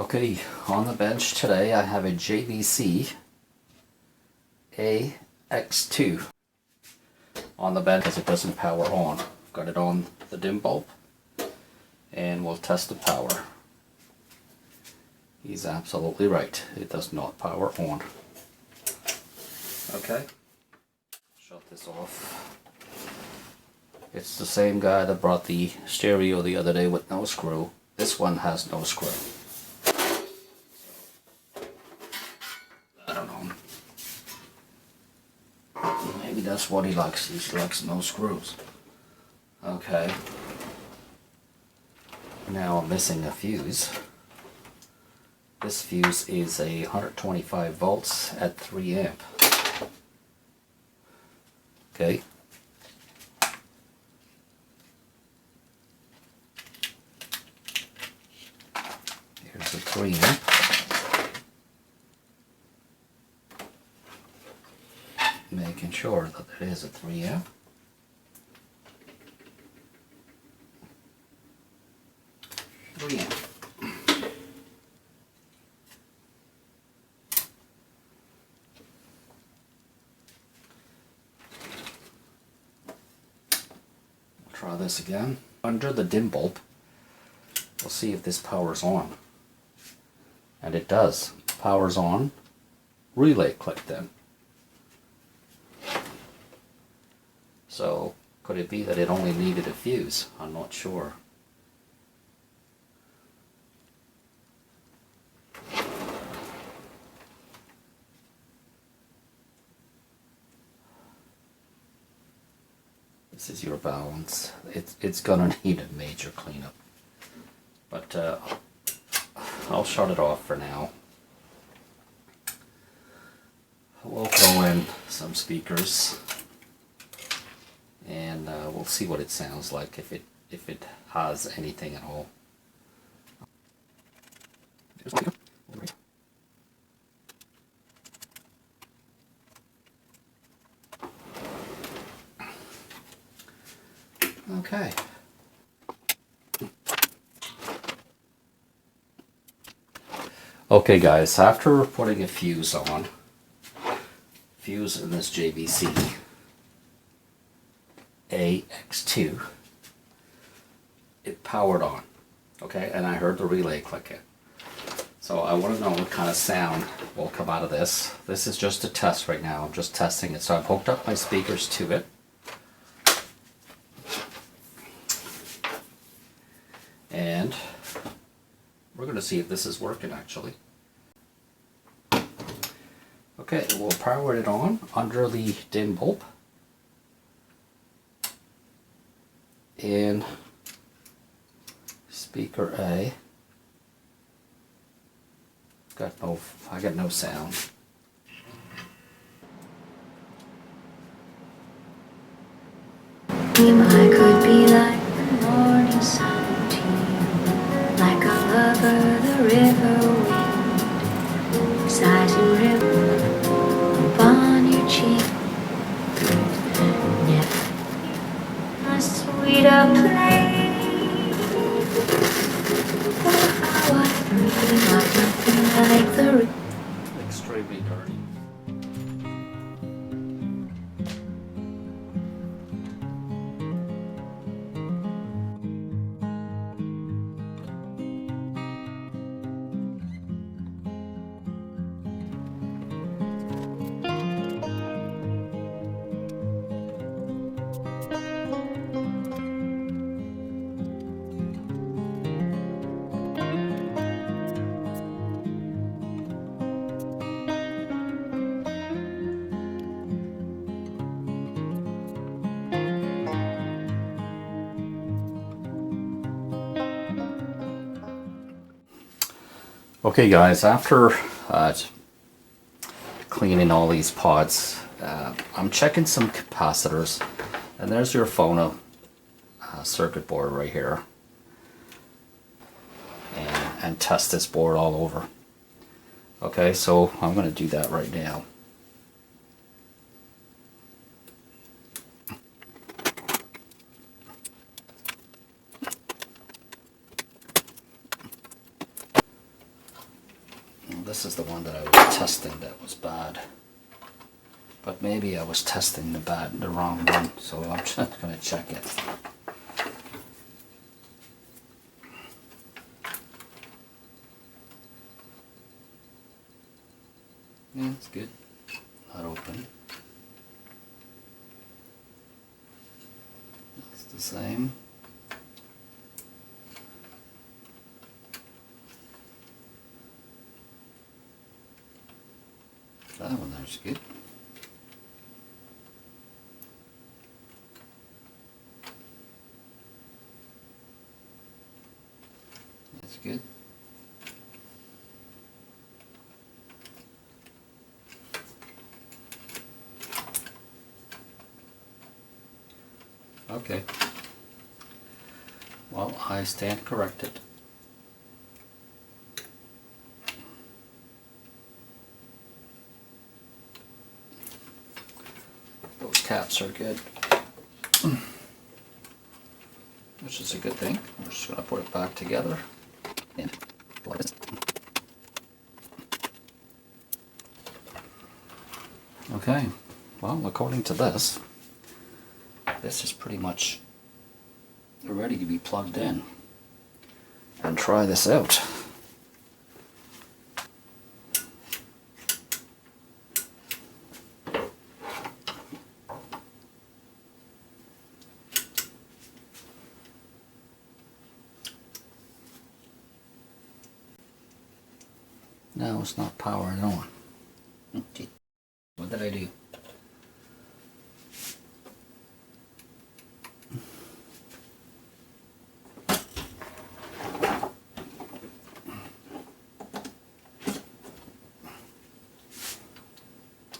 Okay, on the bench today I have a JVC k-x2 on the bench because it doesn't power on. I've got it on the dim bulb and we'll test the power. He's absolutely right, it does not power on. Okay, shut this off. It's the same guy that brought the stereo the other day with no screw. This one has no screw. I don't know. Maybe that's what he likes. He likes no screws. Okay. Now I'm missing a fuse. This fuse is a 125 volts at 3 amp. Okay. Here's the 3 amp. Making sure that it is a 3 amp. Try this again. Under the dim bulb, we'll see if this powers on. And it does. Powers on. Relay click then. So, could it be that it only needed a fuse? I'm not sure. This is your balance. It's gonna need a major cleanup. But I'll shut it off for now. We'll throw in some speakers and we'll see what it sounds like, if it has anything at all. Okay. Okay guys, after putting a fuse on, fuse in this JVC k-x2, it powered on, okay, and I heard the relay click in. So I want to know what kind of sound will come out of this. This is just a test right now, I'm just testing it. So I've hooked up my speakers to it. And we're going to see if this is working actually. Okay, we'll power it on under the dim bulb. And speaker A. I got no sound. I could be like the morning sun to you, like a lover, the river wind, sighs and ripple upon your cheek. Never a sweeter place. Oh, how I dream of nothing like the river. Extremely dirty. Okay guys, after cleaning all these pods, I'm checking some capacitors, and there's your phono circuit board right here, and test this board all over. Okay, so I'm going to do that right now. This is the one that I was testing that was bad. But maybe I was testing the wrong one, so I'm just going to check it. Yeah, it's good. Not open. It's the same. That one there's good. That's good. Okay. Well, I stand corrected. Those caps are good. Which is a good thing. I'm just going to put it back together and plug this. Okay, well, according to this is pretty much ready to be plugged in and try this out. No, it's not powered on. Gee, what did I do?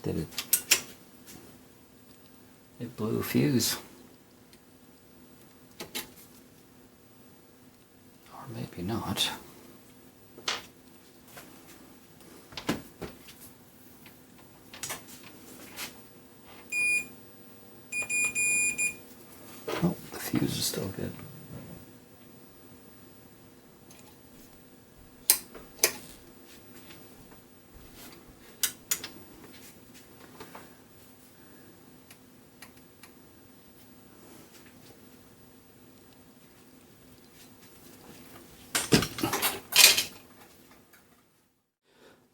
Did it? It blew a fuse. Or maybe not. Oh, the fuse is still good.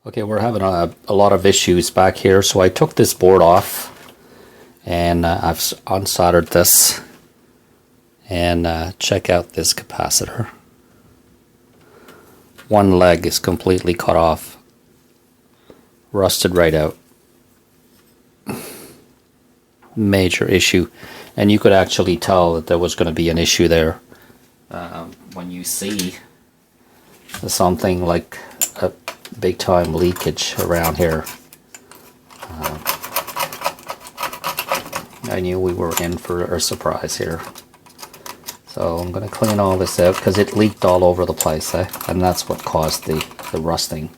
Okay, we're having a lot of issues back here, so I took this board off and I've unsoldered this, and check out this capacitor. One leg is completely cut off, rusted right out. Major issue, and you could actually tell that there was going to be an issue there when you see something like a big time leakage around here. I knew we were in for a surprise here. So I'm going to clean all this out because it leaked all over the place, and that's what caused the rusting.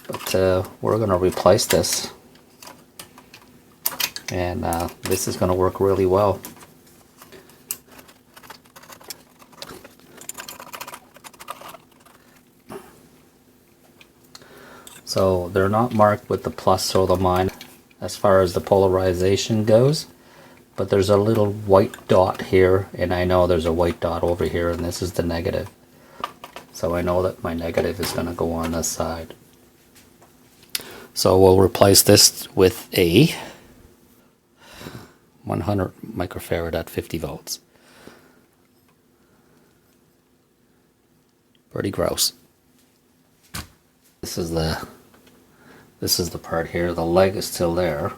But we're going to replace this, and this is going to work really well. So they're not marked with the plus or the minus as far as the polarization goes, but there's a little white dot here, and I know there's a white dot over here, and this is the negative. So I know that my negative is going to go on this side. So we'll replace this with a 100 microfarad at 50 volts. Pretty gross. This is the part here. The leg is still there,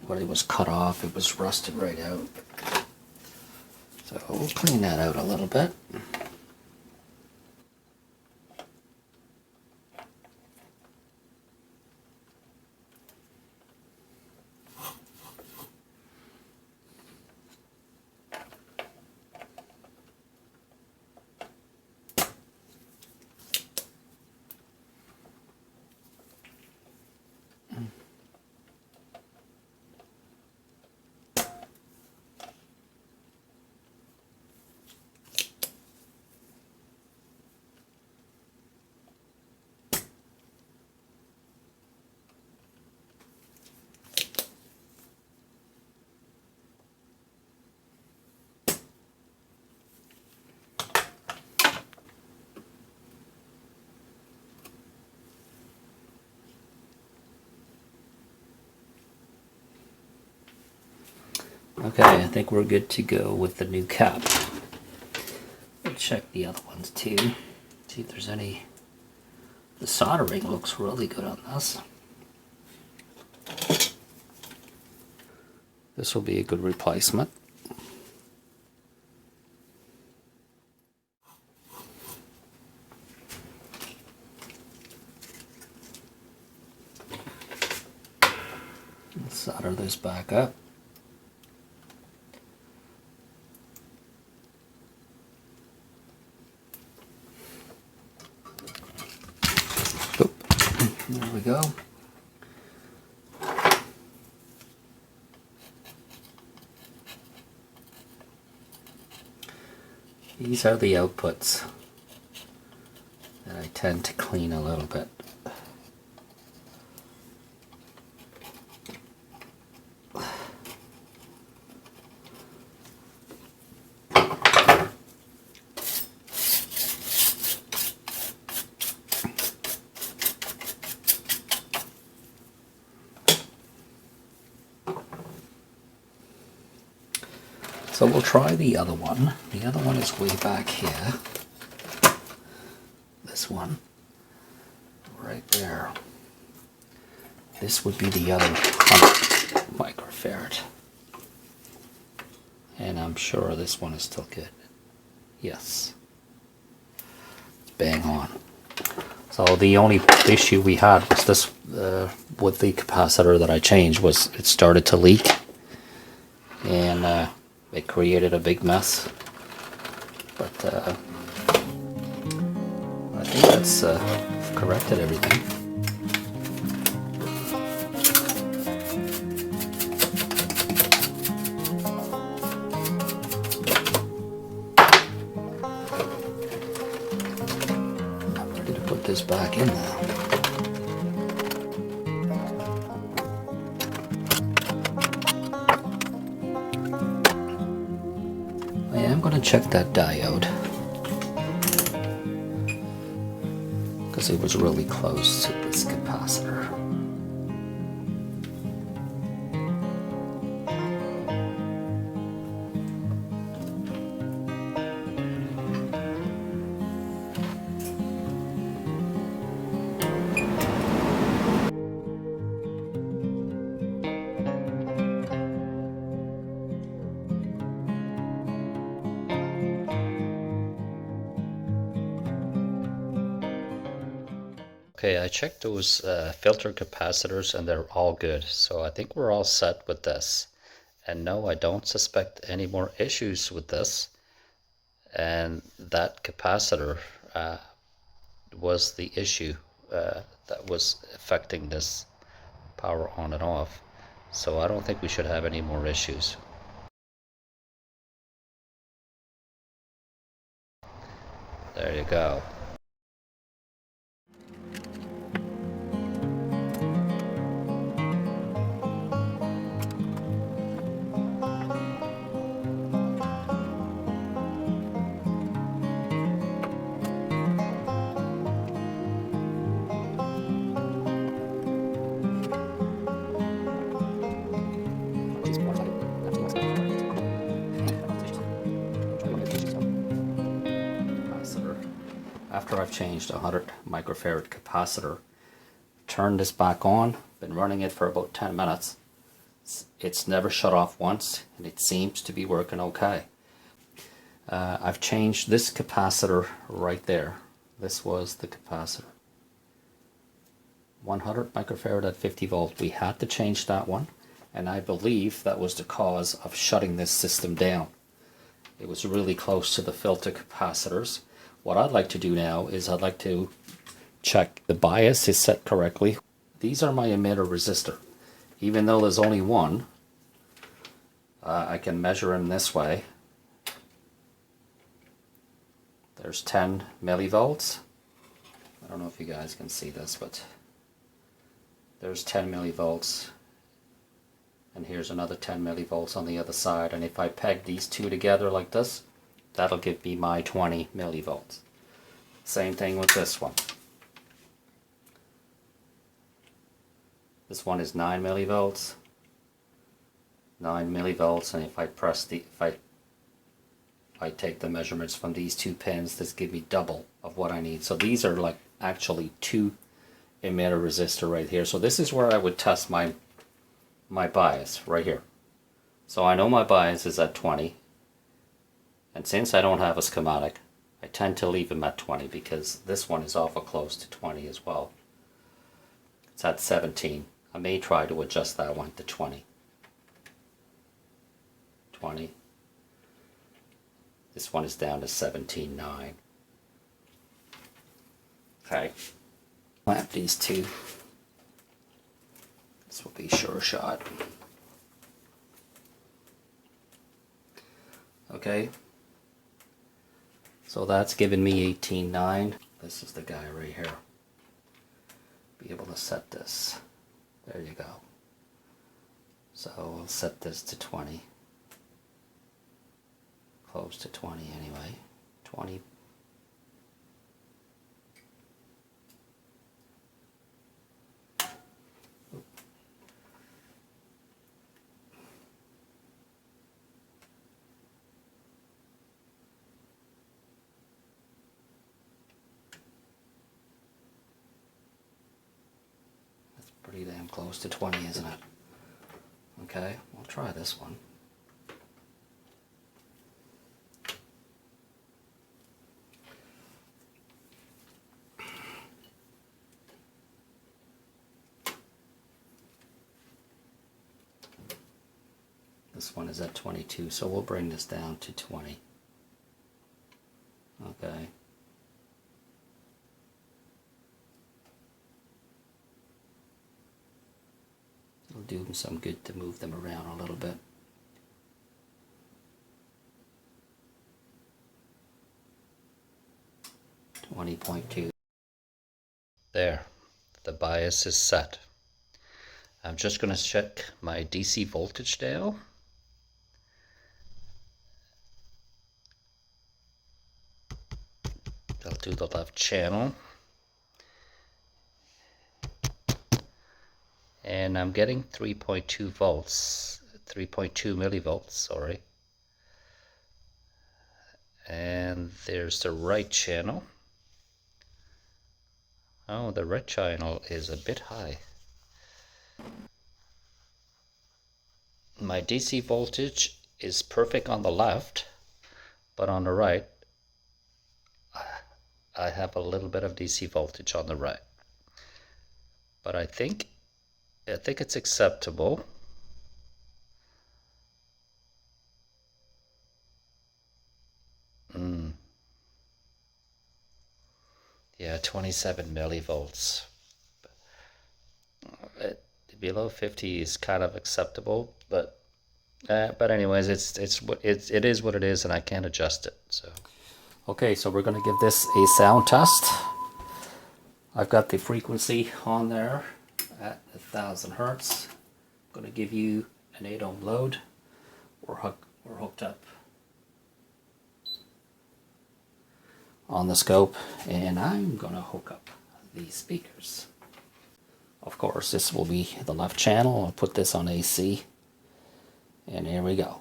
but it was cut off. It was rusted right out. So we'll clean that out a little bit. Okay, I think we're good to go with the new cap. We'll check the other ones too. See if there's any. The soldering looks really good on this. This will be a good replacement. Let's solder this back up. Oop. There we go. These are the outputs that I tend to clean a little bit. So we'll try the other one. The other one is way back here. This one, right there. This would be the other 100 microfarad. And I'm sure this one is still good. Yes. It's bang on. So the only issue we had was this, with the capacitor that I changed, was it started to leak. And it created a big mess, but I think that's corrected everything. I'm ready to put this back in now. I'm going to check that diode because it was really close to this capacitor. Okay, I checked those filter capacitors and they're all good. So I think we're all set with this. And no, I don't suspect any more issues with this. And that capacitor was the issue that was affecting this power on and off. So I don't think we should have any more issues. There you go. After I've changed a 100 microfarad capacitor, turned this back on, been running it for about 10 minutes. It's never shut off once and it seems to be working okay. I've changed this capacitor right there. This was the capacitor. 100 microfarad at 50 volt. We had to change that one, and I believe that was the cause of shutting this system down. It was really close to the filter capacitors. What I'd like to do now is I'd like to check the bias is set correctly. These are my emitter resistor. Even though there's only one, I can measure them this way. There's 10 millivolts. I don't know if you guys can see this, but there's 10 millivolts. And here's another 10 millivolts on the other side. And if I peg these two together like this, that'll give me my 20 millivolts. Same thing with this one. This one is 9 millivolts. 9 millivolts, and if I press if I take the measurements from these two pins, this give me double of what I need. So these are like actually 2 emitter resistor right here. So this is where I would test my bias right here. So I know my bias is at 20, and since I don't have a schematic, I tend to leave them at 20 because this one is awful close to 20 as well. It's at 17. I may try to adjust that one to 20. 20. This one is down to 17.9. Okay. Clamp these two. This will be sure shot. Okay. So that's giving me 18.9. This is the guy right here. Be able to set this. There you go. So we'll set this to 20. Close to 20 anyway. 20. That's pretty damn close to 20, isn't it? Okay, we'll try this one. This one is at 22, so we'll bring this down to 20. Okay. It'll do them some good to move them around a little bit. .2. There, the bias is set. I'm just going to check my DC voltage dial. I'll do the left channel. And I'm getting 3.2 volts, 3.2 millivolts, sorry. And there's the right channel. Oh, the right channel is a bit high. My DC voltage is perfect on the left, but on the right, I have a little bit of DC voltage on the right. But I think it's acceptable. Yeah, 27 millivolts. Below 50 is kind of acceptable, but anyways, it is what it is, and I can't adjust it. So okay, so we're going to give this a sound test. I've got the frequency on there at 1000 hertz. I'm going to give you an 8 ohm load. We're hooked up on the scope, and I'm going to hook up these speakers. Of course, this will be the left channel. I'll put this on AC, and here we go.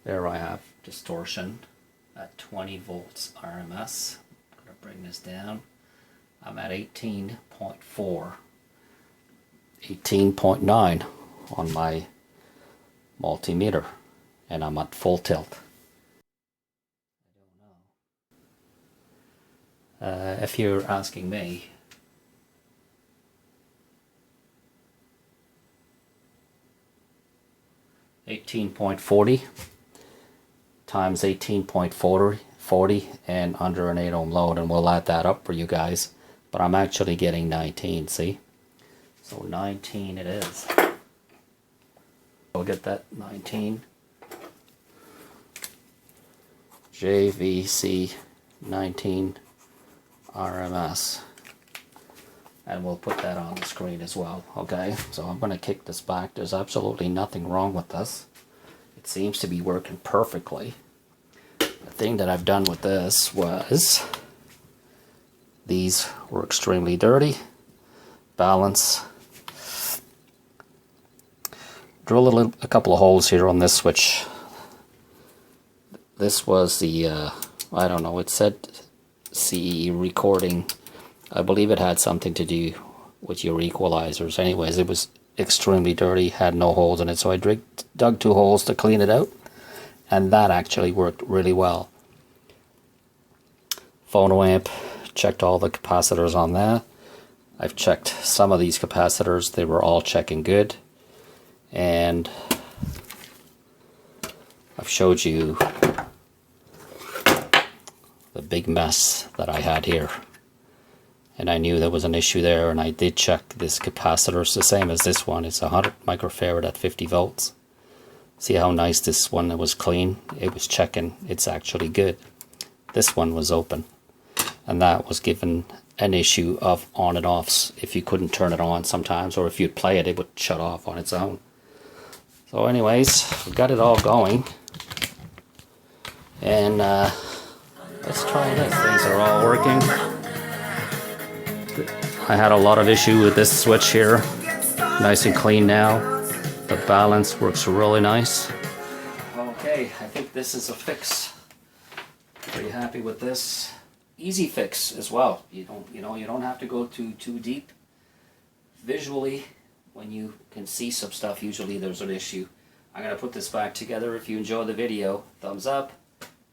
There I have distortion at 20 volts RMS. I'm going to bring this down. I'm at 18.4, 18.9 on my multimeter, and I'm at full tilt. I don't know. If you're asking me, $18.40 times 18.40 and under an 8 ohm load, and we'll add that up for you guys. But I'm actually getting 19, see? So 19 it is. We'll get that 19. JVC 19 RMS. And we'll put that on the screen as well, okay? So I'm going to kick this back. There's absolutely nothing wrong with this. It seems to be working perfectly. At thing that I've done with this was, these were extremely dirty. Balance. Drill a couple of holes here on this switch. This was the, I don't know, it said CE recording. I believe it had something to do with your equalizers. Anyways, it was extremely dirty, had no holes in it, so I dug 2 holes to clean it out, and that actually worked really well. Phono amp, checked all the capacitors on that. I've checked some of these capacitors, they were all checking good, and I've showed you the big mess that I had here, and I knew there was an issue there, and I did check this capacitor. It's the same as this one, it's 100 microfarad at 50 volts. See how nice this one was clean? It was checking, it's actually good. This one was open, and that was given an issue of on and offs. If you couldn't turn it on sometimes, or if you'd play it, it would shut off on its own. So anyways, we got it all going, and let's try this. Things are all working. I had a lot of issue with this switch here. Nice and clean now. The balance works really nice. Okay, I think this is a fix. Pretty happy with this. Easy fix as well. You don't have to go too deep. Visually, when you can see some stuff, usually there's an issue. I'm gonna put this back together. If you enjoyed the video, thumbs up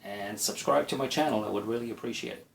and subscribe to my channel. I would really appreciate it.